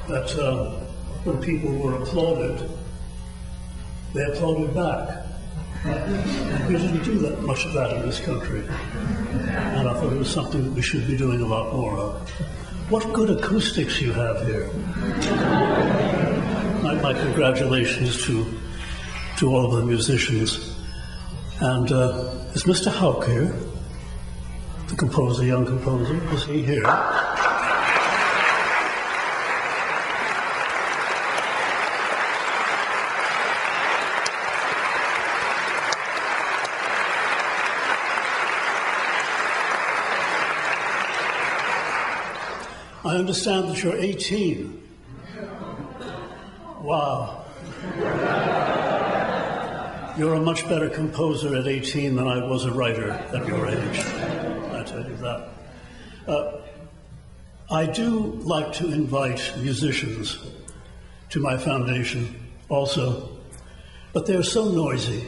that when people were applauded, they applauded back. We didn't do that much of that in this country, and I thought it was something that we should be doing a lot more of. What good acoustics you have here. My congratulations to all of the musicians. And is Mr. Houck here? The composer, young composer, is he here? I understand that you're 18. Wow. You're a much better composer at 18 than I was a writer at your age. I tell you that. I do like to invite musicians to my foundation also, but they're so noisy.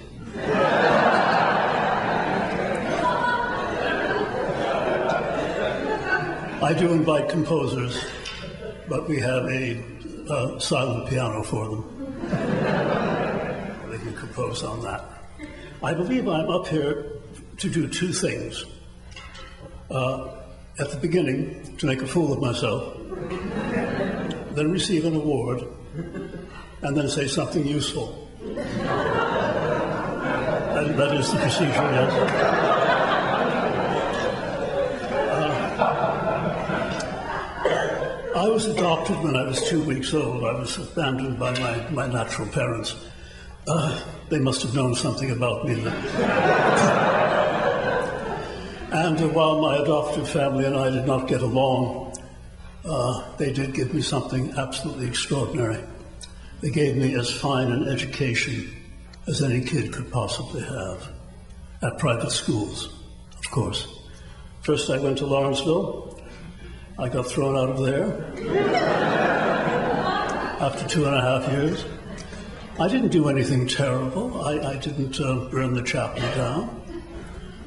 I do invite composers, but we have a silent piano for them. They can compose on that. I believe I'm up here to do two things. At the beginning, to make a fool of myself, then receive an award, and then say something useful. That is the procedure, yes. I was adopted when I was 2 weeks old. I was abandoned by my natural parents. They must have known something about me. And while my adoptive family and I did not get along, they did give me something absolutely extraordinary. They gave me as fine an education as any kid could possibly have at private schools, of course. First I went to Lawrenceville. I got thrown out of there after 2.5 years. I didn't do anything terrible. I didn't burn the chapel down.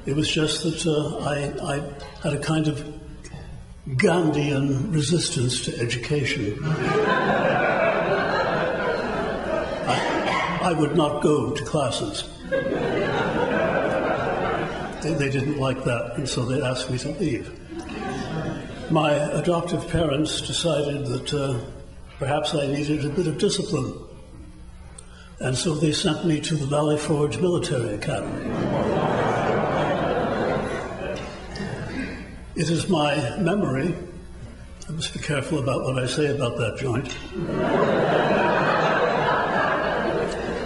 It was just that I had a kind of Gandhian resistance to education. I would not go to classes. They didn't like that, and so they asked me to leave. My adoptive parents decided that perhaps I needed a bit of discipline, and so they sent me to the Valley Forge Military Academy. It is my memory, I must be careful about what I say about that joint.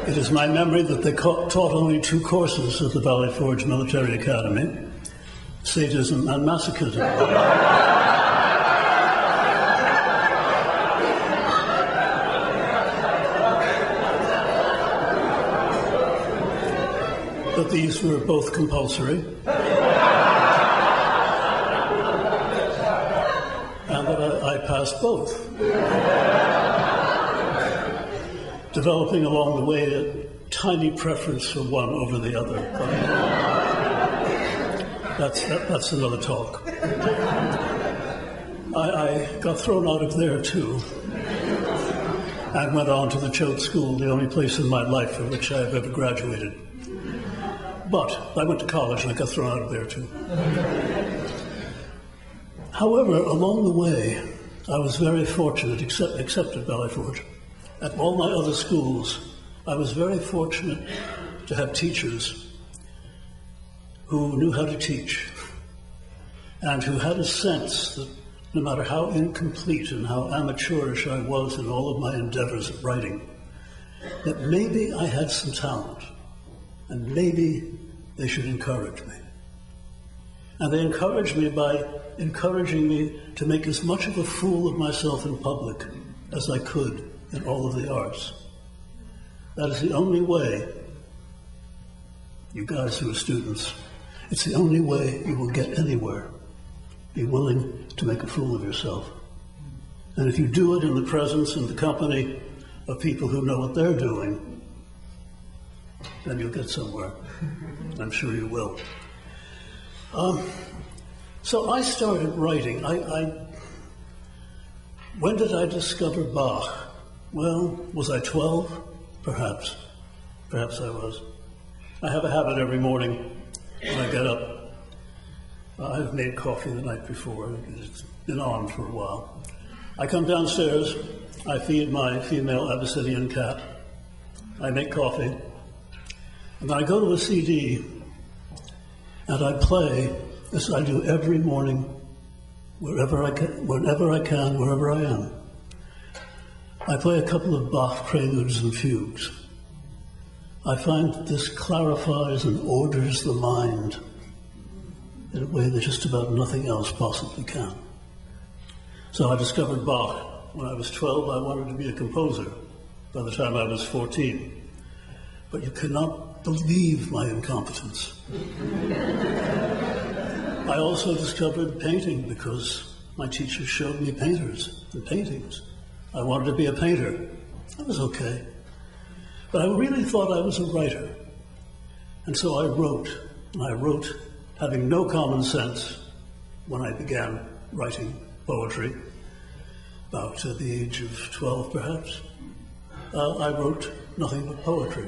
It is my memory that they taught only 2 courses at the Valley Forge Military Academy, sadism and masochism. But these were both compulsory. And that I passed both. Developing along the way a tiny preference for one over the other. That's another talk. I got thrown out of there too, and went on to the Choate School, the only place in my life for which I have ever graduated. But I went to college and I got thrown out of there too. However, along the way, I was very fortunate, except at Valley Forge. At all my other schools, I was very fortunate to have teachers who knew how to teach and who had a sense that no matter how incomplete and how amateurish I was in all of my endeavors at writing, that maybe I had some talent and maybe they should encourage me. And they encouraged me by encouraging me to make as much of a fool of myself in public as I could in all of the arts. That is the only way, you guys who are students, it's the only way you will get anywhere. Be willing to make a fool of yourself. And if you do it in the presence and the company of people who know what they're doing, then you'll get somewhere. I'm sure you will. So I started writing. When did I discover Bach? Well, was I 12? Perhaps. Perhaps I was. I have a habit every morning when I get up. I've made coffee the night before. It's been on for a while. I come downstairs. I feed my female Abyssinian cat. I make coffee. And then I go to a CD and I play, as I do every morning, wherever I can, wherever I am. I play a couple of Bach preludes and fugues. I find that this clarifies and orders the mind in a way that just about nothing else possibly can. So I discovered Bach. When I was 12, I wanted to be a composer. By the time I was 14. But you cannot believe my incompetence. I also discovered painting because my teacher showed me painters and paintings. I wanted to be a painter. That was okay. But I really thought I was a writer. And so I wrote, and I wrote having no common sense when I began writing poetry, about the age of 12 perhaps. I wrote nothing but poetry.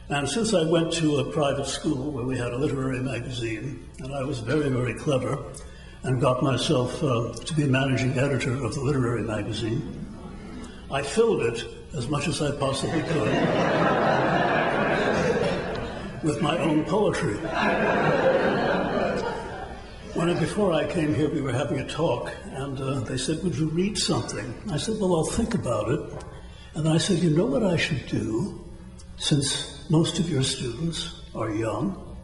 And since I went to a private school where we had a literary magazine, and I was very, very clever, and got myself to be managing editor of the literary magazine, I filled it as much as I possibly could with my own poetry. Before I came here, we were having a talk, and they said, would you read something? I said, well, I'll think about it. And I said, you know what I should do, since most of your students are young?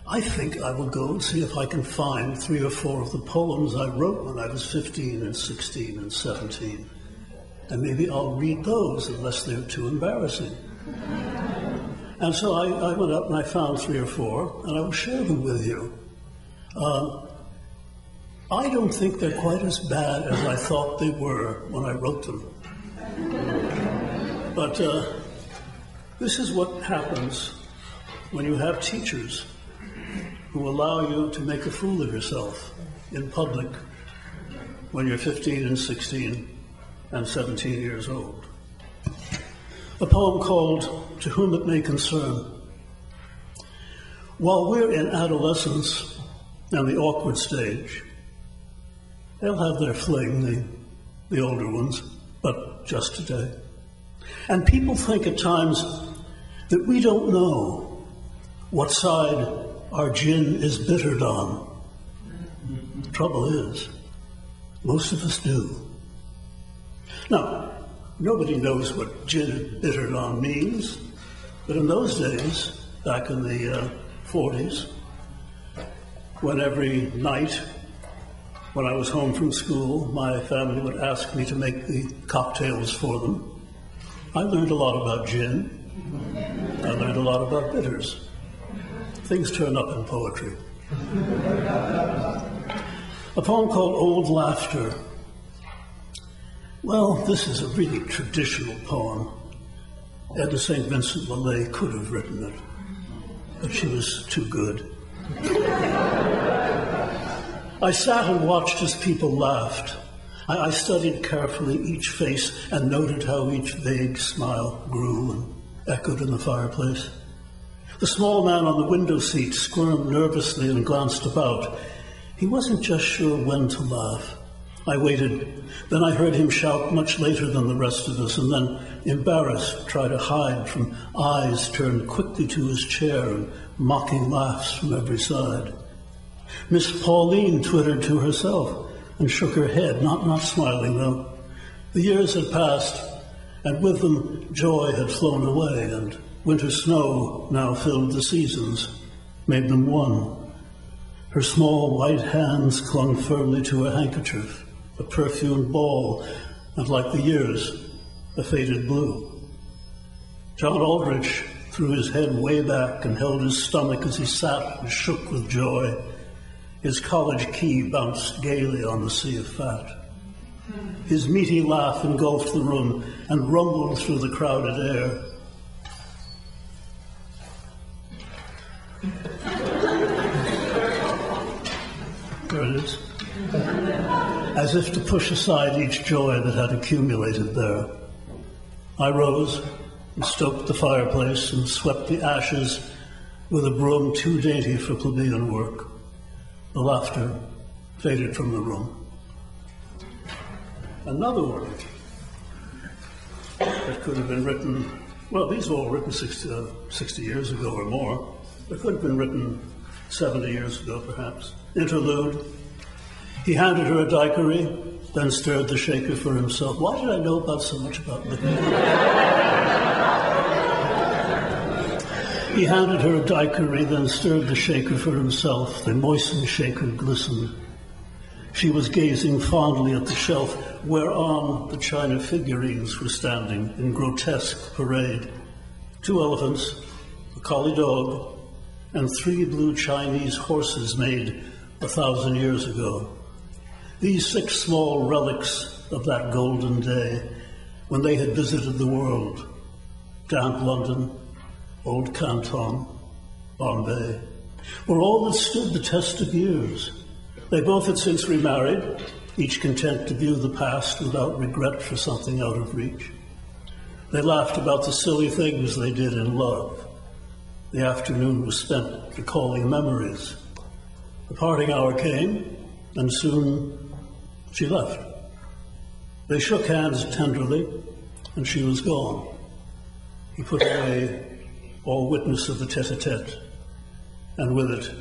I think I will go and see if I can find 3 or 4 of the poems I wrote when I was 15 and 16 and 17. And maybe I'll read those unless they're too embarrassing. And so I went up and I found 3 or 4, and I will share them with you. I don't think they're quite as bad as I thought they were when I wrote them. But this is what happens when you have teachers who allow you to make a fool of yourself in public when you're 15 and 16 and 17 years old. A poem called To Whom It May Concern. While we're in adolescence and the awkward stage, they'll have their fling, the older ones, but just today. And people think at times that we don't know what side our gin is bittered on. The trouble is, most of us do. Now, nobody knows what gin bittered on means, but in those days, back in the 40s, when every night when I was home from school, my family would ask me to make the cocktails for them, I learned a lot about gin. I learned a lot about bitters. Things turn up in poetry. A poem called Old Laughter. Well, this is a really traditional poem. Edna St. Vincent Millay could have written it, but she was too good. I sat and watched as people laughed. I studied carefully each face and noted how each vague smile grew and echoed in the fireplace. The small man on the window seat squirmed nervously and glanced about. He wasn't just sure when to laugh. I waited. Then I heard him shout much later than the rest of us, and then, embarrassed, try to hide from eyes turned quickly to his chair and mocking laughs from every side. Miss Pauline twittered to herself and shook her head, not smiling though. The years had passed, and with them joy had flown away, and winter snow now filled the seasons, made them one. Her small white hands clung firmly to a handkerchief, a perfumed ball, and like the years, a faded blue. John Aldrich threw his head way back and held his stomach as he sat and shook with joy. His college key bounced gaily on the sea of fat. His meaty laugh engulfed the room and rumbled through the crowded air. There it is. as if to push aside each joy that had accumulated there. I rose and stoked the fireplace and swept the ashes with a broom too dainty for plebeian work. The laughter faded from the room. Another one that could have been written, well, these were all written 60 years ago or more. They could have been written 70 years ago, perhaps. Interlude. He handed her a daiquiri, then stirred the shaker for himself. Why did I know about so much about liquor? He handed her a daiquiri, then stirred the shaker for himself. The moistened shaker glistened. She was gazing fondly at the shelf whereon the china figurines were standing in grotesque parade. 2 elephants, a collie dog, and 3 blue Chinese horses made 1,000 years ago. These 6 small relics of that golden day when they had visited the world. Damp London, Old Canton, Bombay, were all that stood the test of years. They both had since remarried, each content to view the past without regret for something out of reach. They laughed about the silly things they did in love. The afternoon was spent recalling memories. The parting hour came, and soon she left. They shook hands tenderly, and she was gone. He put away all witness of the tete-a-tete, and with it,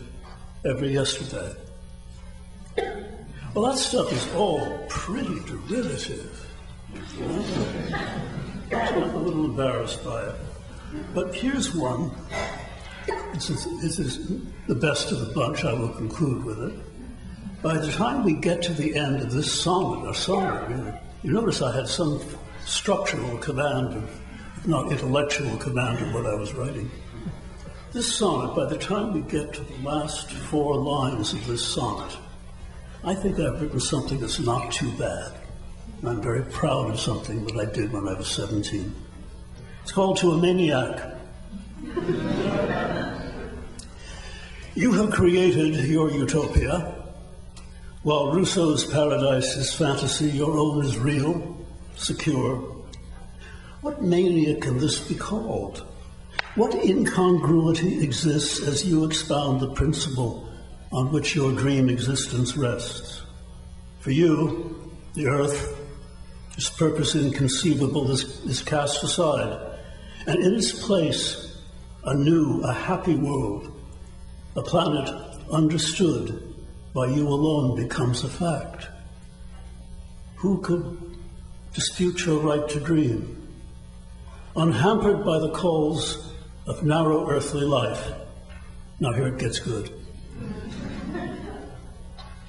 every yesterday. Well, that stuff is all pretty derivative. I'm a little embarrassed by it. But here's one. This is the best of the bunch. I will conclude with it. By the time we get to the end of this sonnet, really, you notice I had some structural command of, not intellectual command of what I was writing. This sonnet, by the time we get to the last 4 lines of this sonnet, I think I've written something that's not too bad. I'm very proud of something that I did when I was 17. It's called To a Maniac. You have created your utopia. While Rousseau's paradise is fantasy, your own is real, secure. What mania can this be called? What incongruity exists as you expound the principle on which your dream existence rests? For you, the earth, its purpose inconceivable is cast aside, and in its place, a happy world, a planet understood by you alone becomes a fact. Who could dispute your right to dream? Unhampered by the calls of narrow earthly life. Now here it gets good.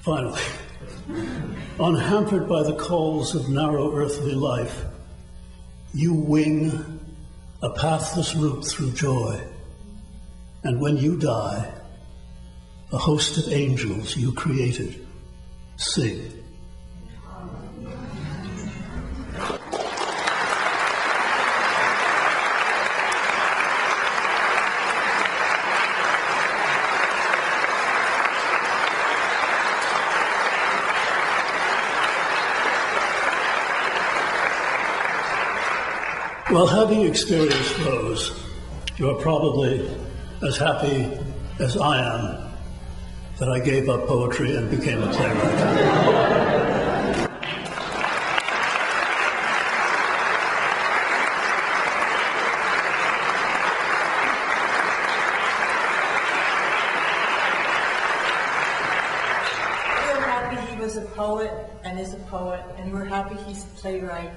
Finally, unhampered by the calls of narrow earthly life, you wing a pathless route through joy. And when you die, a host of angels you created sing. Well, having experienced those, you are probably as happy as I am that I gave up poetry and became a playwright. We're happy he was a poet and is a poet, and we're happy he's a playwright.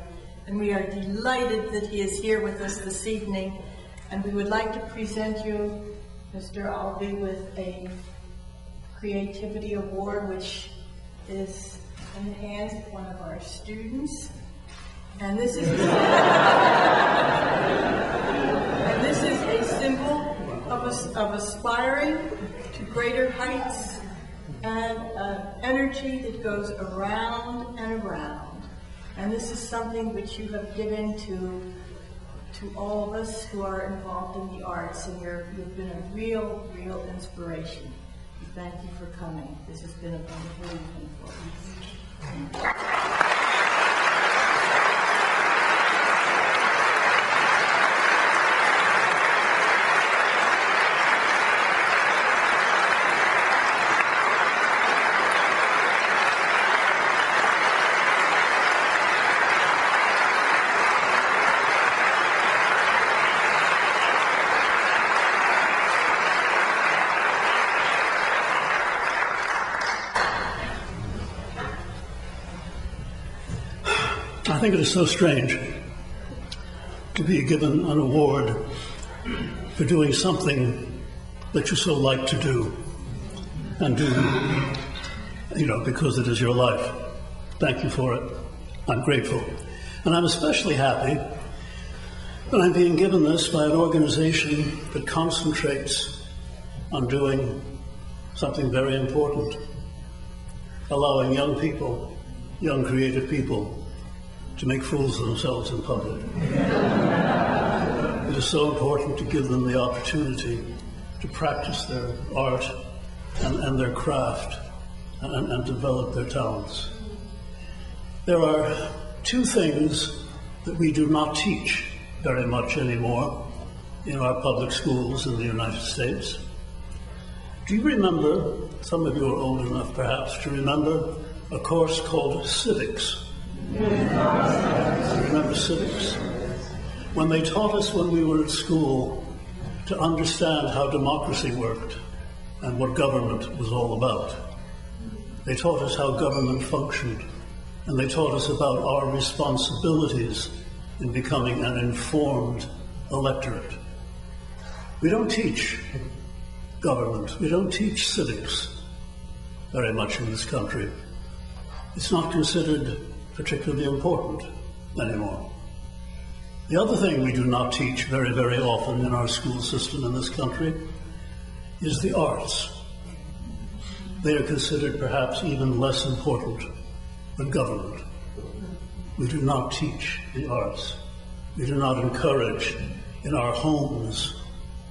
And we are delighted that he is here with us this evening. And we would like to present you, Mr. Albee, with a Creativity Award, which is in the hands of one of our students. And this is a symbol of aspiring to greater heights and energy that goes around and around. And this is something which you have given to all of us who are involved in the arts, and you've been a real inspiration. Thank you for coming. This has been a wonderful evening for us. I think it is so strange to be given an award for doing something that you so like to do, and do, because it is your life. Thank you for it. I'm grateful. And I'm especially happy that I'm being given this by an organization that concentrates on doing something very important, allowing young people, young creative people, to make fools of themselves in public. It is so important to give them the opportunity to practice their art and their craft and develop their talents. There are two things that we do not teach very much anymore in our public schools in the United States. Do you remember, some of you are old enough perhaps, to remember a course called civics? Remember civics? When they taught us when we were at school to understand how democracy worked and what government was all about. They taught us how government functioned, and they taught us about our responsibilities in becoming an informed electorate. We don't teach government, we don't teach civics very much in this country. It's not considered particularly important anymore. The other thing we do not teach very, very often in our school system in this country is the arts. They are considered perhaps even less important than government. We do not teach the arts. We do not encourage in our homes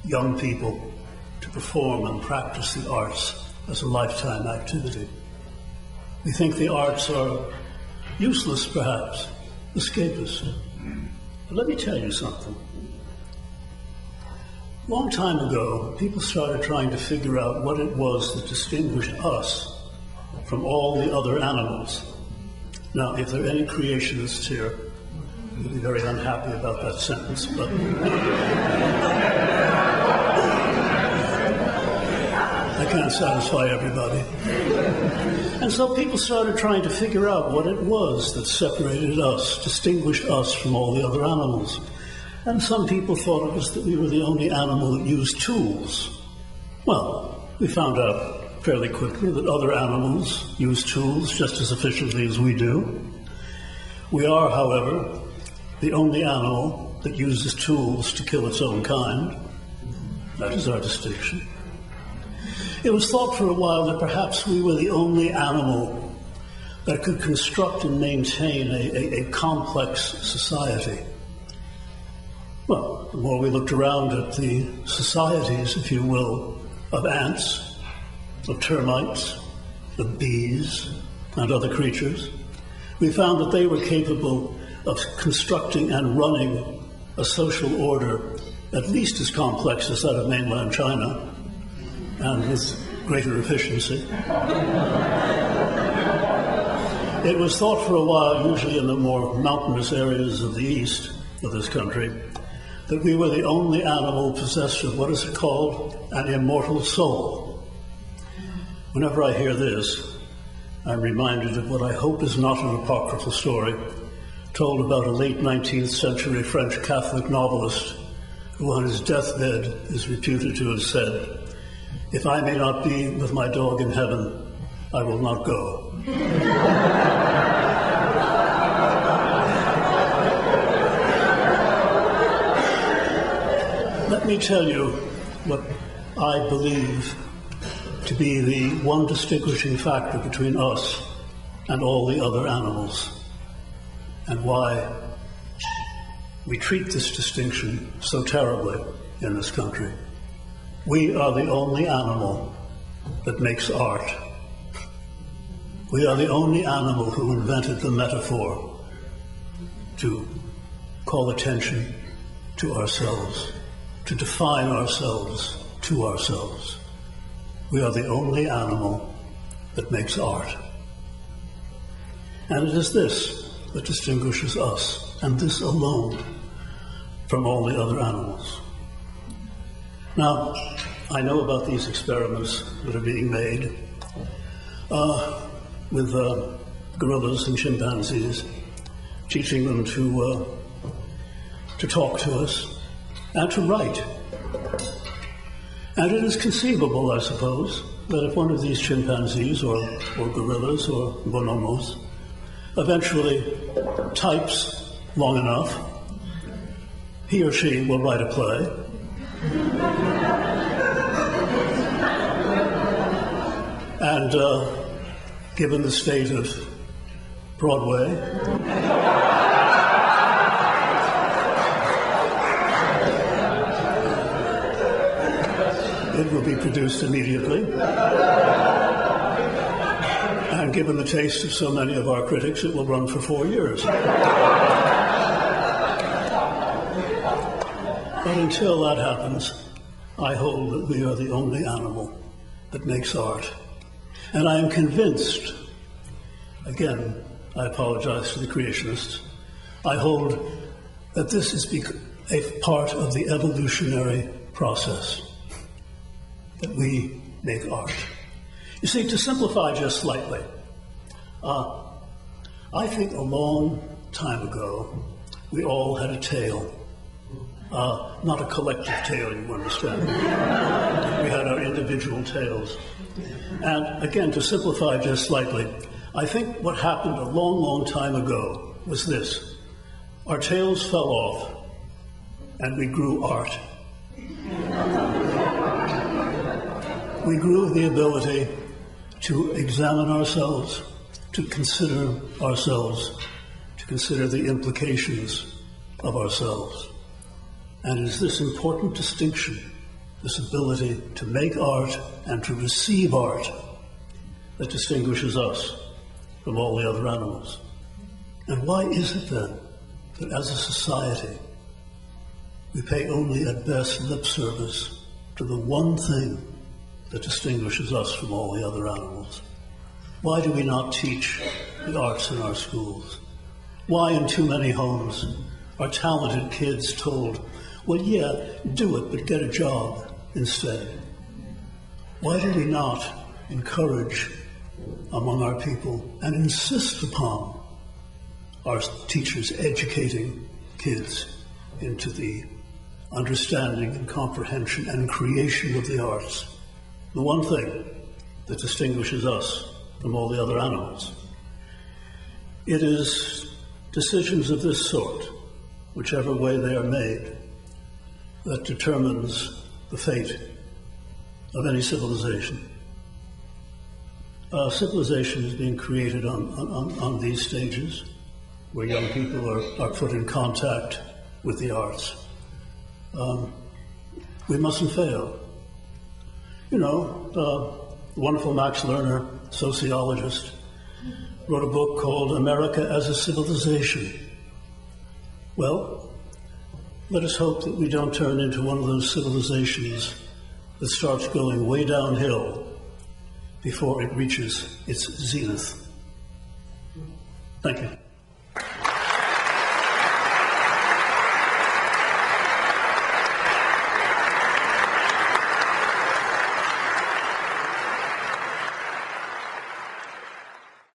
young people to perform and practice the arts as a lifetime activity. We think the arts are useless, perhaps, escapist. But let me tell you something. A long time ago, people started trying to figure out what it was that distinguished us from all the other animals. Now, if there are any creationists here, you'll be very unhappy about that sentence, but I can't satisfy everybody. And so people started trying to figure out what it was that separated us, distinguished us from all the other animals. And some people thought it was that we were the only animal that used tools. Well, we found out fairly quickly that other animals use tools just as efficiently as we do. We are, however, the only animal that uses tools to kill its own kind. That is our distinction. It was thought for a while that perhaps we were the only animal that could construct and maintain a complex society. Well, the more we looked around at the societies, if you will, of ants, of termites, of bees, and other creatures, we found that they were capable of constructing and running a social order at least as complex as that of mainland China, and with greater efficiency. It was thought for a while, usually in the more mountainous areas of the east of this country, that we were the only animal possessed of, what is it called, an immortal soul. Whenever I hear this, I'm reminded of what I hope is not an apocryphal story told about a late 19th century French Catholic novelist who on his deathbed is reputed to have said, "If I may not be with my dog in heaven, I will not go." Let me tell you what I believe to be the one distinguishing factor between us and all the other animals, and why we treat this distinction so terribly in this country. We are the only animal that makes art. We are the only animal who invented the metaphor to call attention to ourselves, to define ourselves to ourselves. We are the only animal that makes art. And it is this that distinguishes us, and this alone, from all the other animals. Now, I know about these experiments that are being made with gorillas and chimpanzees, teaching them to talk to us and to write. And it is conceivable, I suppose, that if one of these chimpanzees or gorillas or bonobos eventually types long enough, he or she will write a play. And given the state of Broadway, it will be produced immediately. And given the taste of so many of our critics, it will run for 4 years. But until that happens, I hold that we are the only animal that makes art. And I am convinced, again, I apologize to the creationists, I hold that this is a part of the evolutionary process, that we make art. You see, to simplify just slightly, I think a long time ago, we all had a tale. Not a collective tale, you understand. We had our individual tales. And again, to simplify just slightly, I think what happened a long, long time ago was this. Our tales fell off, and we grew art. We grew the ability to examine ourselves, to consider ourselves, to consider the implications of ourselves. And it is this important distinction, this ability to make art and to receive art, that distinguishes us from all the other animals. And why is it then that as a society, we pay only at best lip service to the one thing that distinguishes us from all the other animals? Why do we not teach the arts in our schools? Why in too many homes are talented kids told, well, yeah, do it, but get a job instead? Why do we not encourage among our people and insist upon our teachers educating kids into the understanding and comprehension and creation of the arts? The one thing that distinguishes us from all the other animals. It is decisions of this sort, whichever way they are made, that determines the fate of any civilization. Civilization is being created on these stages, where young people are put in contact with the arts. We mustn't fail. You know, the wonderful Max Lerner, sociologist, wrote a book called America as a Civilization. Well, let us hope that we don't turn into one of those civilizations that starts going way downhill before it reaches its zenith. Thank you.